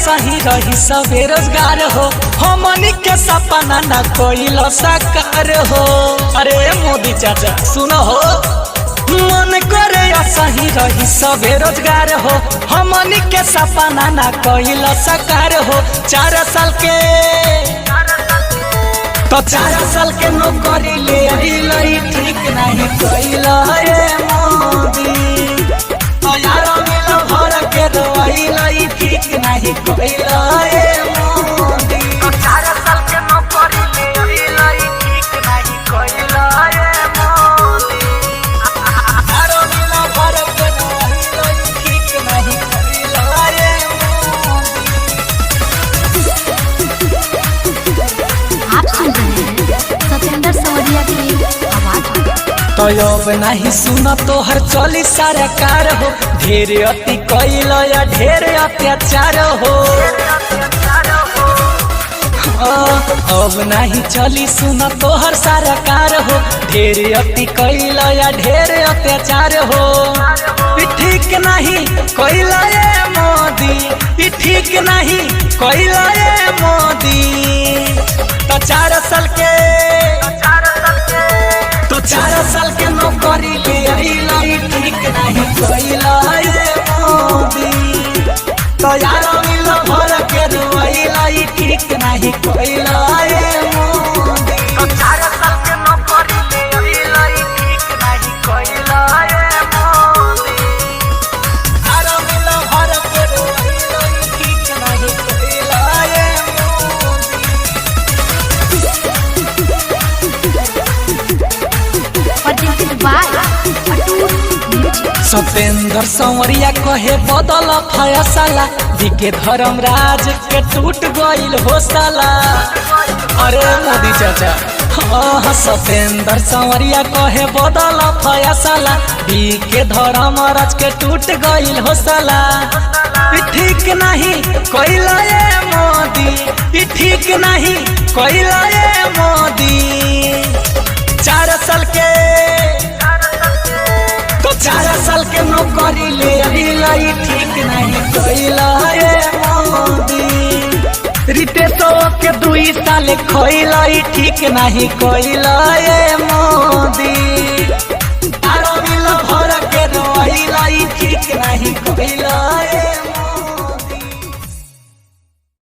सही रही सब बेरोजगार हो, हमनी के सपना न कोइल साकार हो। अरे मोदी चाचा सुनो हो, मन करे सही रही सब बेरोजगार हो, हमनी के सपना न कोइल साकार हो। 4 साल के तो 4 साल के नौकरी ले आई ठीक नहीं कोइल मोदी, तो यारो मिल भर के रोइल ठीक नहीं कोइल मोदी। 4 साल के नौकरी ले आई ठीक नहीं कोइल मोदी। यारो मिल भर के रोइल ठीक नहीं कोइल मोदी। आप सुन रहे हैं सतेंद्र सवरिया की आवाज। तो अब नहीं सुना तो हर चली सरकार हो, ढेर अति कैल या ढेर अत्याचार हो। अब नहीं चली सुना तो हर सरकार हो, ढेर अति कैल या ढेर अत्याचार हो। ठीक नहीं कैल मोदी, ठीक नहीं कैल मोदी। तो 4 साल के 4 साल के नौकरी ले आई ठीक नहीं कोइल मोदी, तो यारो मिल भर के रोइल ठीक नहीं कोइल मोदी। 4 साल के नौकरी ले आई ठीक नहीं कोइल मोदी। यारो मिल भर के रोइल ठीक नहीं कोइल मोदी। सतेंद्र संवरिया कहे बदल फैसला, दिखे धर्मराज के टूट गइल हौसला। अरे मोदी चाचा हाँ, सतेंद्र संवरिया कहे बदल फैसला, दिखे धर्मराज के टूट गइल हौसला। ठीक नहीं कोइल मोदी, ठीक नहीं कोइल मोदी। 4 साल के तो 4 साल के नौकरी ले आई ठीक नहीं कोइल मोदी। रितेशो के 2 साल खोइल ठीक नहीं कोइल मोदी।